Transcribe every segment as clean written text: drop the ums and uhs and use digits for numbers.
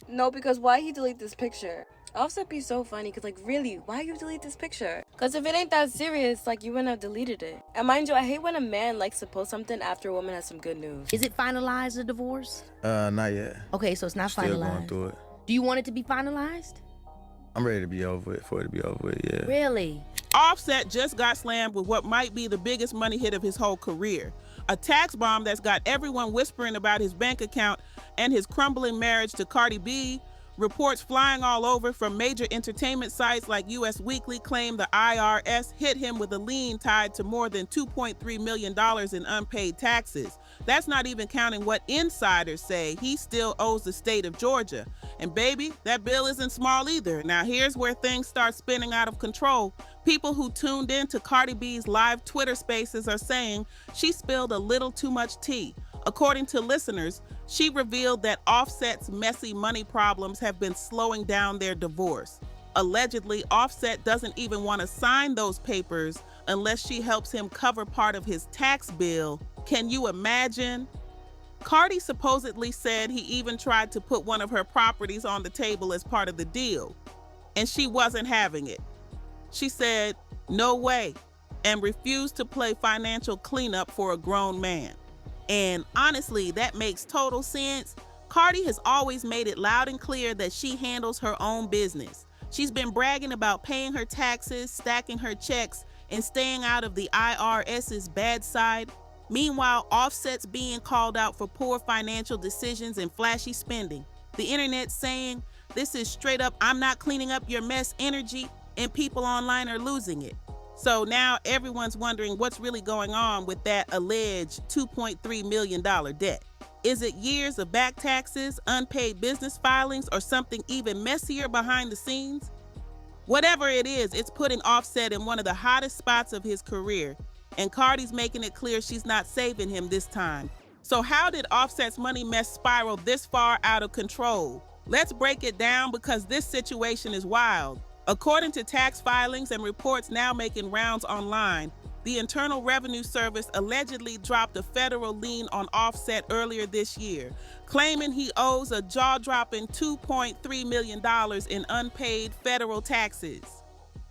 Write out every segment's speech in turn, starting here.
No, because why he delete this picture? Offset be so funny, because, like, really, why you delete this picture? Because if it ain't that serious, like, you wouldn't have deleted it. And mind you, I hate when a man likes to post something after a woman has some good news. Is it finalized, the divorce? Not yet. Okay, so it's not Still finalized. going through it. Do you want it to be finalized? I'm ready to be over it, for it to be over with, yeah. Really? Offset just got slammed with what might be the biggest money hit of his whole career. A tax bomb that's got everyone whispering about his bank account and his crumbling marriage to Cardi B. Reports flying all over from major entertainment sites like US Weekly claim the IRS hit him with a lien tied to more than $2.3 million in unpaid taxes. That's not even counting what insiders say he still owes the state of Georgia. And baby, that bill isn't small either. Now here's where things start spinning out of control. People who tuned in to Cardi B's live Twitter spaces are saying she spilled a little too much tea. According to listeners, she revealed that Offset's messy money problems have been slowing down their divorce. Allegedly, Offset doesn't even want to sign those papers unless she helps him cover part of his tax bill. Can you imagine? Cardi supposedly said he even tried to put one of her properties on the table as part of the deal, and she wasn't having it. She said, "No way," and refused to play financial cleanup for a grown man. And honestly, that makes total sense. Cardi has always made it loud and clear that she handles her own business. She's been bragging about paying her taxes, stacking her checks, and staying out of the IRS's bad side. Meanwhile, Offset's being called out for poor financial decisions and flashy spending. The internet's saying, this is straight up "I'm not cleaning up your mess" energy, and people online are losing it. So now everyone's wondering what's really going on with that alleged $2.3 million debt. Is it years of back taxes, unpaid business filings, or something even messier behind the scenes? Whatever it is, it's putting Offset in one of the hottest spots of his career, and Cardi's making it clear she's not saving him this time. So how did Offset's money mess spiral this far out of control? Let's break it down because this situation is wild. According to tax filings and reports now making rounds online, the Internal Revenue Service allegedly dropped a federal lien on Offset earlier this year, claiming he owes a jaw-dropping $2.3 million in unpaid federal taxes.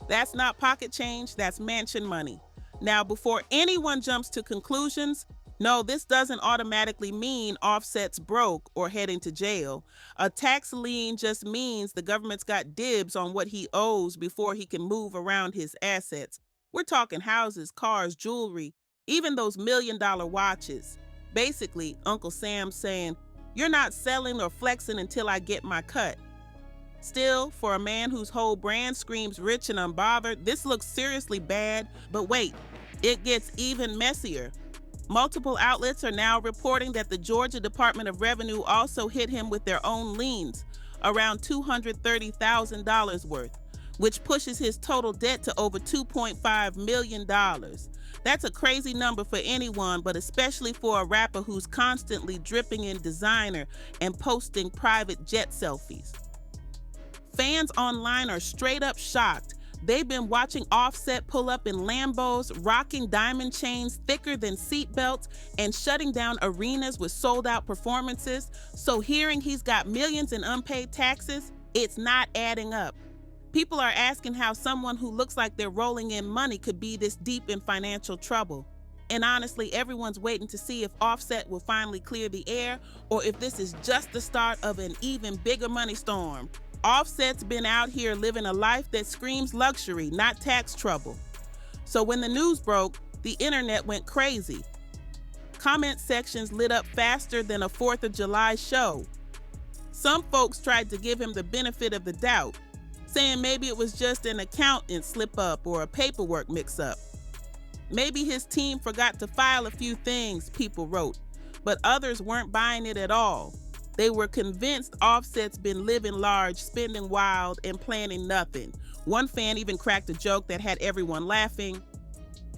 That's not pocket change, that's mansion money. Now, before anyone jumps to conclusions, no, this doesn't automatically mean Offset's broke or heading to jail. A tax lien just means the government's got dibs on what he owes before he can move around his assets. We're talking houses, cars, jewelry, even those $1 million watches. Basically, Uncle Sam's saying, "You're not selling or flexing until I get my cut." Still, for a man whose whole brand screams rich and unbothered, this looks seriously bad. But wait, it gets even messier. Multiple outlets are now reporting that the Georgia Department of Revenue also hit him with their own liens, around $230,000 worth, which pushes his total debt to over $2.5 million. That's a crazy number for anyone, but especially for a rapper who's constantly dripping in designer and posting private jet selfies. Fans online are straight up shocked. They've been watching Offset pull up in Lambos, rocking diamond chains thicker than seatbelts, and shutting down arenas with sold-out performances. So hearing he's got millions in unpaid taxes, it's not adding up. People are asking how someone who looks like they're rolling in money could be this deep in financial trouble. And honestly, everyone's waiting to see if Offset will finally clear the air or if this is just the start of an even bigger money storm. Offset's been out here living a life that screams luxury, not tax trouble. So when the news broke, the internet went crazy. Comment sections lit up faster than a 4th of July show. Some folks tried to give him the benefit of the doubt, saying maybe it was just an accountant slip-up or a paperwork mix-up. Maybe his team forgot to file a few things, people wrote, but others weren't buying it at all. They were convinced Offset's been living large, spending wild, and planning nothing. One fan even cracked a joke that had everyone laughing.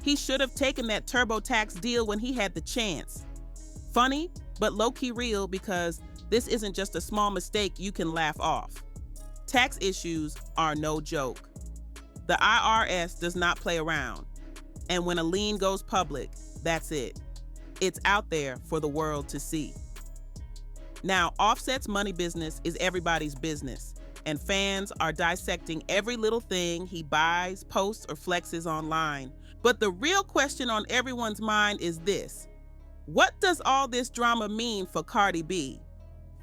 He should have taken that TurboTax deal when he had the chance. Funny, but low-key real because this isn't just a small mistake you can laugh off. Tax issues are no joke. The IRS does not play around. And when a lien goes public, that's it. It's out there for the world to see. Now, Offset's money business is everybody's business, and fans are dissecting every little thing he buys, posts, or flexes online. But the real question on everyone's mind is this: what does all this drama mean for Cardi B?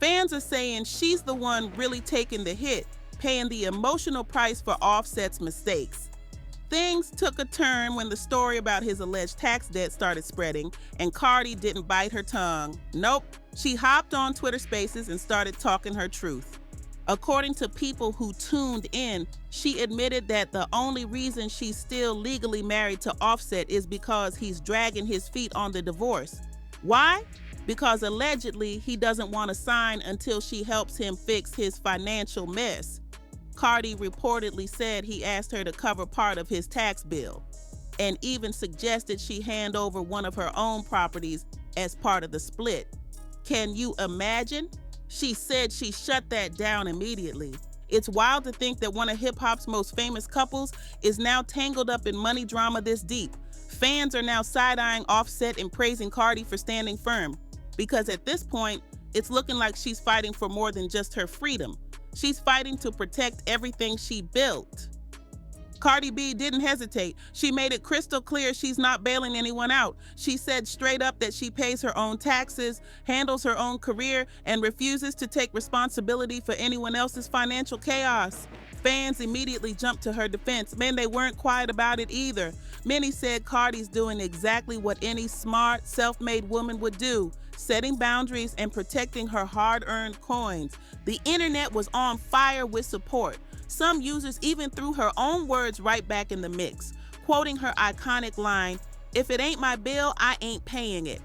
Fans are saying she's the one really taking the hit, paying the emotional price for Offset's mistakes. Things took a turn when the story about his alleged tax debt started spreading, and Cardi didn't bite her tongue. Nope, she hopped on Twitter Spaces and started talking her truth. According to people who tuned in, she admitted that the only reason she's still legally married to Offset is because he's dragging his feet on the divorce. Why? Because allegedly he doesn't want to sign until she helps him fix his financial mess. Cardi reportedly said he asked her to cover part of his tax bill, and even suggested she hand over one of her own properties as part of the split. Can you imagine? She said she shut that down immediately. It's wild to think that one of hip-hop's most famous couples is now tangled up in money drama this deep. Fans are now side-eyeing Offset and praising Cardi for standing firm, because at this point, it's looking like she's fighting for more than just her freedom. She's fighting to protect everything she built. Cardi B didn't hesitate. She made it crystal clear she's not bailing anyone out. She said straight up that she pays her own taxes, handles her own career, and refuses to take responsibility for anyone else's financial chaos. Fans immediately jumped to her defense. Man, they weren't quiet about it either. Many said Cardi's doing exactly what any smart, self-made woman would do, setting boundaries and protecting her hard-earned coins. The internet was on fire with support. Some users even threw her own words right back in the mix, quoting her iconic line, "If it ain't my bill, I ain't paying it."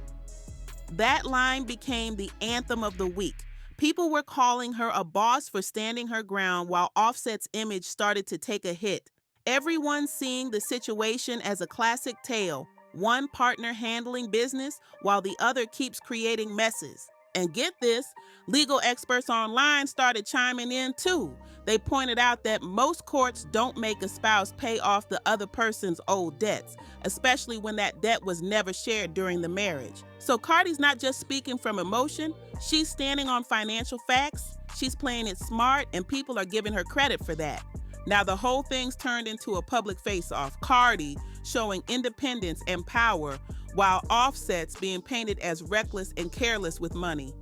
That line became the anthem of the week. People were calling her a boss for standing her ground, while Offset's image started to take a hit. Everyone seeing the situation as a classic tale, one partner handling business while the other keeps creating messes. And get this, legal experts online started chiming in too. They pointed out that most courts don't make a spouse pay off the other person's old debts, especially when that debt was never shared during the marriage. So Cardi's not just speaking from emotion, she's standing on financial facts, she's playing it smart, and people are giving her credit for that. Now the whole thing's turned into a public face-off. Cardi showing independence and power, while Offset's being painted as reckless and careless with money.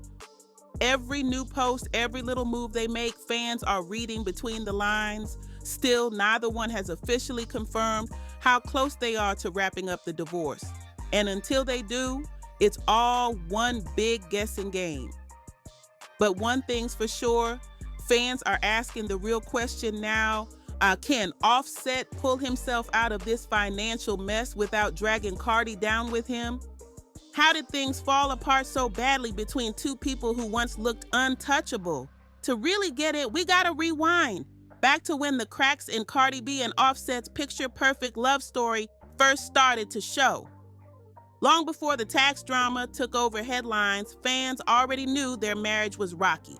Every new post, every little move they make, fans are reading between the lines. Still, neither one has officially confirmed how close they are to wrapping up the divorce. And until they do, it's all one big guessing game. But one thing's for sure, fans are asking the real question now. Can Offset pull himself out of this financial mess without dragging Cardi down with him? How did things fall apart so badly between two people who once looked untouchable? To really get it, we gotta rewind back to when the cracks in Cardi B and Offset's picture-perfect love story first started to show. Long before the tax drama took over headlines, fans already knew their marriage was rocky.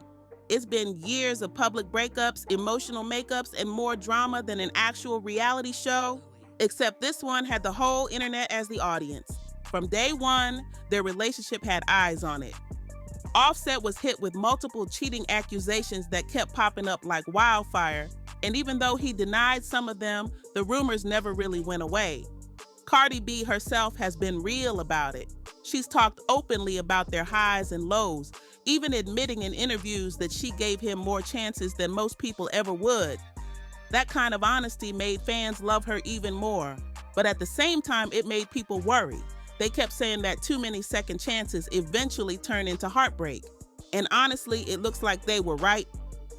It's been years of public breakups, emotional makeups, and more drama than an actual reality show, except this one had the whole internet as the audience. From day one, their relationship had eyes on it. Offset was hit with multiple cheating accusations that kept popping up like wildfire, and even though he denied some of them, the rumors never really went away. Cardi B herself has been real about it. She's talked openly about their highs and lows, even admitting in interviews that she gave him more chances than most people ever would. That kind of honesty made fans love her even more. But at the same time, it made people worry. They kept saying that too many second chances eventually turn into heartbreak. And honestly, it looks like they were right.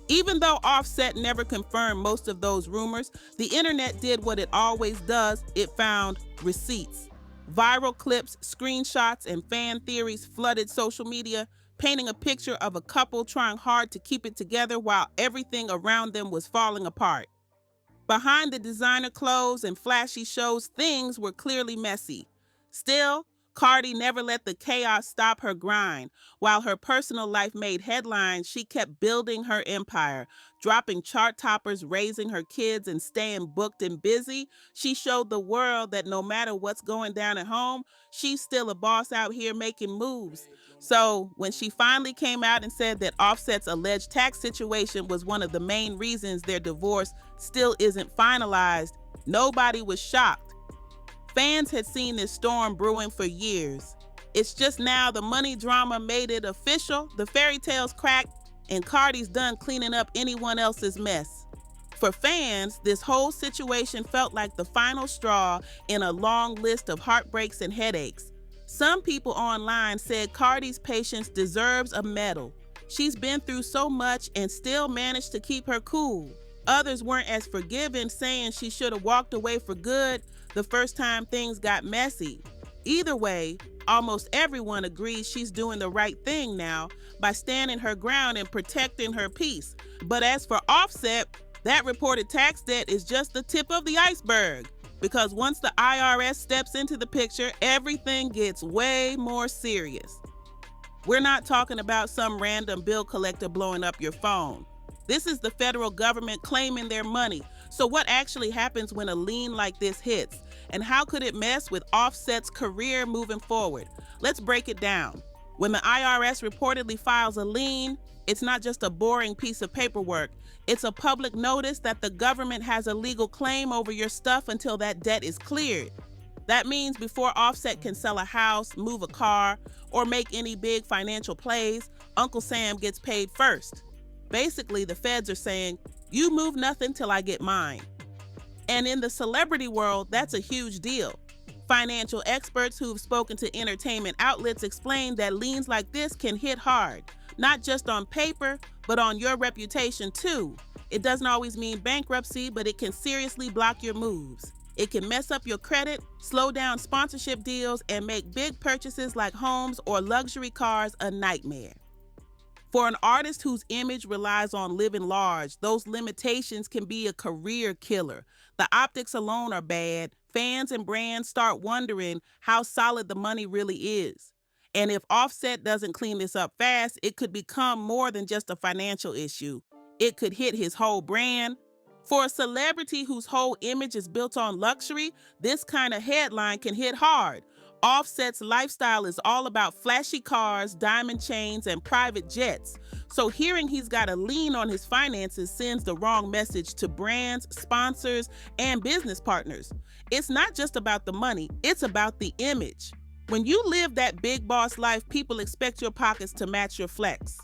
Even though Offset never confirmed most of those rumors, the internet did what it always does. It found receipts. Viral clips, screenshots, and fan theories flooded social media, painting a picture of a couple trying hard to keep it together while everything around them was falling apart. Behind the designer clothes and flashy shows, things were clearly messy. Still, Cardi never let the chaos stop her grind. While her personal life made headlines, she kept building her empire, dropping chart toppers, raising her kids, and staying booked and busy. She showed the world that no matter what's going down at home, she's still a boss out here making moves. So when she finally came out and said that Offset's alleged tax situation was one of the main reasons their divorce still isn't finalized, nobody was shocked. Fans had seen this storm brewing for years. It's just now the money drama made it official, the fairy tales cracked, and Cardi's done cleaning up anyone else's mess. For fans, this whole situation felt like the final straw in a long list of heartbreaks and headaches. Some people online said Cardi's patience deserves a medal. She's been through so much and still managed to keep her cool. Others weren't as forgiving, saying she should have walked away for good the first time things got messy. Either way, almost everyone agrees she's doing the right thing now by standing her ground and protecting her peace. But as for Offset, that reported tax debt is just the tip of the iceberg, because once the IRS steps into the picture, everything gets way more serious. We're not talking about some random bill collector blowing up your phone. This is the federal government claiming their money. So what actually happens when a lien like this hits? And how could it mess with Offset's career moving forward? Let's break it down. When the IRS reportedly files a lien, it's not just a boring piece of paperwork. It's a public notice that the government has a legal claim over your stuff until that debt is cleared. That means before Offset can sell a house, move a car, or make any big financial plays, Uncle Sam gets paid first. Basically, the feds are saying, you move nothing till I get mine. And in the celebrity world, that's a huge deal. Financial experts who've spoken to entertainment outlets explain that liens like this can hit hard, not just on paper, but on your reputation too. It doesn't always mean bankruptcy, but it can seriously block your moves. It can mess up your credit, slow down sponsorship deals, and make big purchases like homes or luxury cars a nightmare. For an artist whose image relies on living large, those limitations can be a career killer. The optics alone are bad. Fans and brands start wondering how solid the money really is. And if Offset doesn't clean this up fast, it could become more than just a financial issue. It could hit his whole brand. For a celebrity whose whole image is built on luxury, this kind of headline can hit hard. Offset's lifestyle is all about flashy cars, diamond chains, and private jets. So hearing he's got a lien on his finances sends the wrong message to brands, sponsors, and business partners. It's not just about the money, it's about the image. When you live that big boss life, people expect your pockets to match your flex.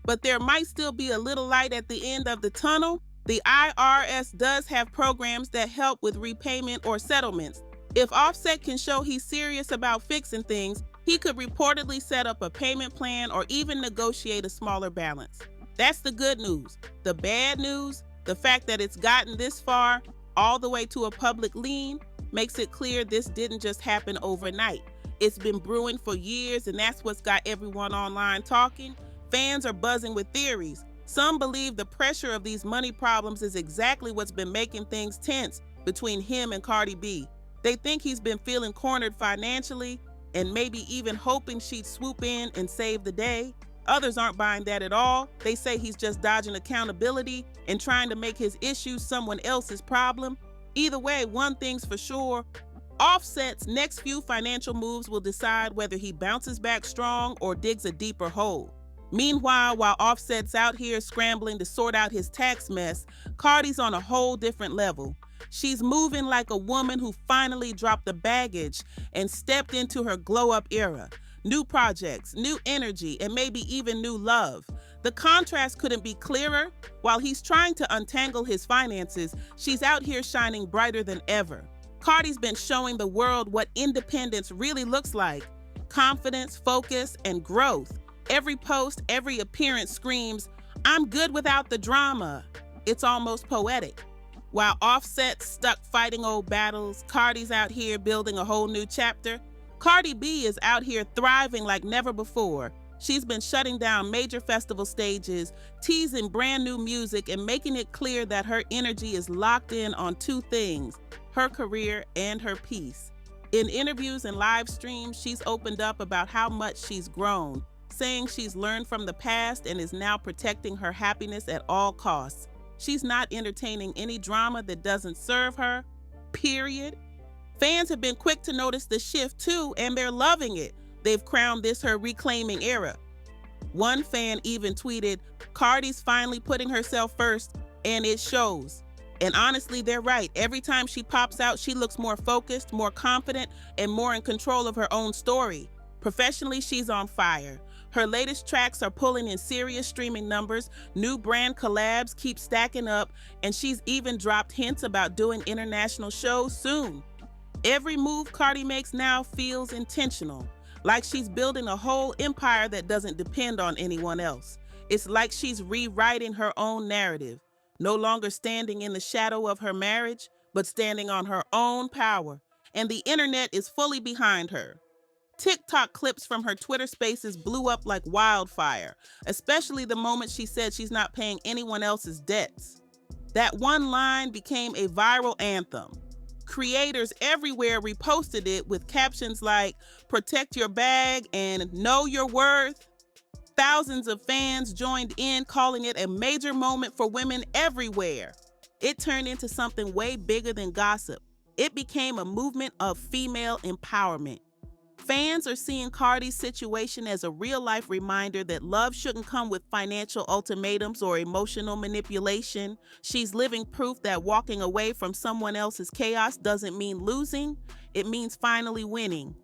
But there might still be a little light at the end of the tunnel. The IRS does have programs that help with repayment or settlements. If Offset can show he's serious about fixing things, he could reportedly set up a payment plan or even negotiate a smaller balance. That's the good news. The bad news, the fact that it's gotten this far, all the way to a public lien, makes it clear this didn't just happen overnight. It's been brewing for years, and that's what's got everyone online talking. Fans are buzzing with theories. Some believe the pressure of these money problems is exactly what's been making things tense between him and Cardi B. They think he's been feeling cornered financially and maybe even hoping she'd swoop in and save the day. Others aren't buying that at all. They say he's just dodging accountability and trying to make his issues someone else's problem. Either way, one thing's for sure, Offset's next few financial moves will decide whether he bounces back strong or digs a deeper hole. Meanwhile, while Offset's out here scrambling to sort out his tax mess, Cardi's on a whole different level. She's moving like a woman who finally dropped the baggage and stepped into her glow-up era. New projects, new energy, and maybe even new love. The contrast couldn't be clearer. While he's trying to untangle his finances, she's out here shining brighter than ever. Cardi's been showing the world what independence really looks like. Confidence, focus, and growth. Every post, every appearance screams, "I'm good without the drama." It's almost poetic. While Offset's stuck fighting old battles, Cardi's out here building a whole new chapter. Cardi B is out here thriving like never before. She's been shutting down major festival stages, teasing brand new music, and making it clear that her energy is locked in on two things, her career and her peace. In interviews and live streams, she's opened up about how much she's grown, saying she's learned from the past and is now protecting her happiness at all costs. She's not entertaining any drama that doesn't serve her, period. Fans have been quick to notice the shift too, and they're loving it. They've crowned this her reclaiming era. One fan even tweeted, "Cardi's finally putting herself first, and it shows." And honestly, they're right. Every time she pops out, she looks more focused, more confident, and more in control of her own story. Professionally, she's on fire. Her latest tracks are pulling in serious streaming numbers, new brand collabs keep stacking up, and she's even dropped hints about doing international shows soon. Every move Cardi makes now feels intentional, like she's building a whole empire that doesn't depend on anyone else. It's like she's rewriting her own narrative, no longer standing in the shadow of her marriage, but standing on her own power. And the internet is fully behind her. TikTok clips from her Twitter spaces blew up like wildfire, especially the moment she said she's not paying anyone else's debts. That one line became a viral anthem. Creators everywhere reposted it with captions like, "Protect your bag" and "Know your worth." Thousands of fans joined in, calling it a major moment for women everywhere. It turned into something way bigger than gossip. It became a movement of female empowerment. Fans are seeing Cardi's situation as a real-life reminder that love shouldn't come with financial ultimatums or emotional manipulation. She's living proof that walking away from someone else's chaos doesn't mean losing, it means finally winning.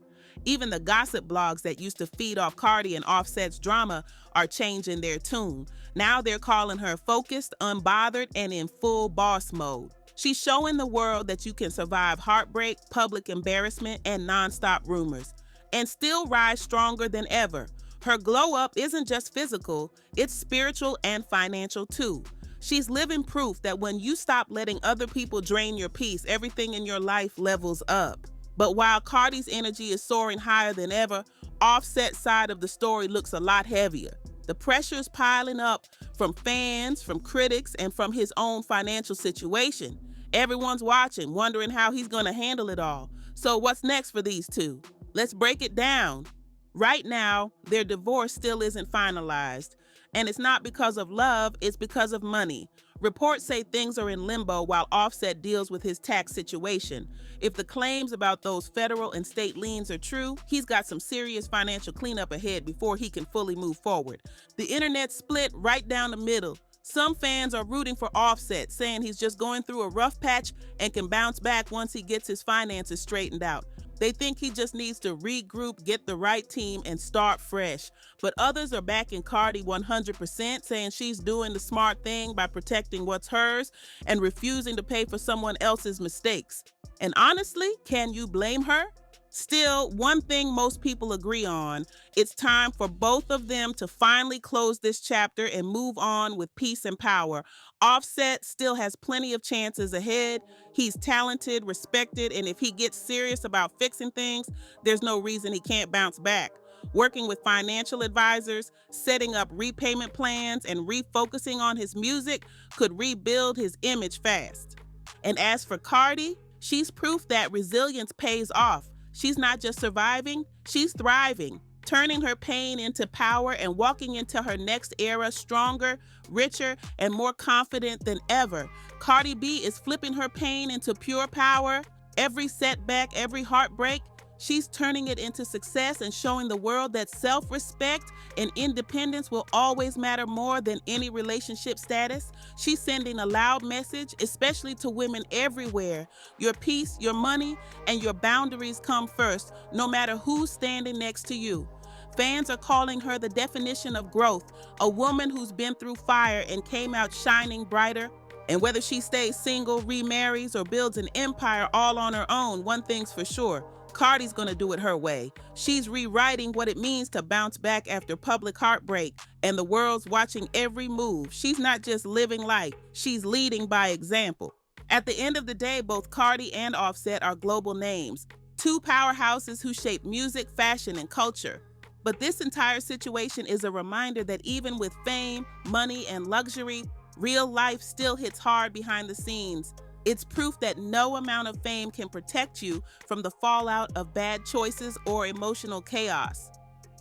Even the gossip blogs that used to feed off Cardi and Offset's drama are changing their tune. Now they're calling her focused, unbothered, and in full boss mode. She's showing the world that you can survive heartbreak, public embarrassment, and nonstop rumors, and still rise stronger than ever. Her glow up isn't just physical, it's spiritual and financial too. She's living proof that when you stop letting other people drain your peace, everything in your life levels up. But while Cardi's energy is soaring higher than ever, Offset's side of the story looks a lot heavier. The pressure's piling up from fans, from critics, and from his own financial situation. Everyone's watching, wondering how he's gonna handle it all. So what's next for these two? Let's break it down. Right now, their divorce still isn't finalized. And it's not because of love, it's because of money. Reports say things are in limbo while Offset deals with his tax situation. If the claims about those federal and state liens are true, he's got some serious financial cleanup ahead before he can fully move forward. The internet split right down the middle. Some fans are rooting for Offset, saying he's just going through a rough patch and can bounce back once he gets his finances straightened out. They think he just needs to regroup, get the right team, and start fresh. But others are backing Cardi 100%, saying she's doing the smart thing by protecting what's hers and refusing to pay for someone else's mistakes. And honestly, can you blame her? Still, one thing most people agree on, it's time for both of them to finally close this chapter and move on with peace and power. Offset still has plenty of chances ahead. He's talented, respected, and if he gets serious about fixing things, there's no reason he can't bounce back. Working with financial advisors, setting up repayment plans, and refocusing on his music could rebuild his image fast. And as for Cardi, she's proof that resilience pays off. She's not just surviving, she's thriving, turning her pain into power and walking into her next era stronger, richer, and more confident than ever. Cardi B is flipping her pain into pure power. Every setback, every heartbreak, she's turning it into success and showing the world that self-respect and independence will always matter more than any relationship status. She's sending a loud message, especially to women everywhere. Your peace, your money, and your boundaries come first, no matter who's standing next to you. Fans are calling her the definition of growth, a woman who's been through fire and came out shining brighter. And whether she stays single, remarries, or builds an empire all on her own, one thing's for sure, Cardi's gonna do it her way. She's rewriting what it means to bounce back after public heartbreak, and the world's watching every move. She's not just living life, she's leading by example. At the end of the day, both Cardi and Offset are global names, two powerhouses who shape music, fashion, and culture. But this entire situation is a reminder that even with fame, money, and luxury, real life still hits hard behind the scenes. It's proof that no amount of fame can protect you from the fallout of bad choices or emotional chaos.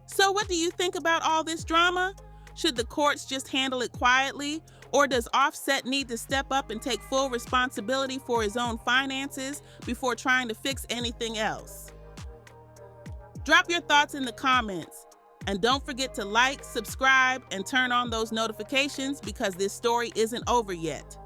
So what do you think about all this drama? Should the courts just handle it quietly? Or does Offset need to step up and take full responsibility for his own finances before trying to fix anything else? Drop your thoughts in the comments. And don't forget to like, subscribe, and turn on those notifications because this story isn't over yet.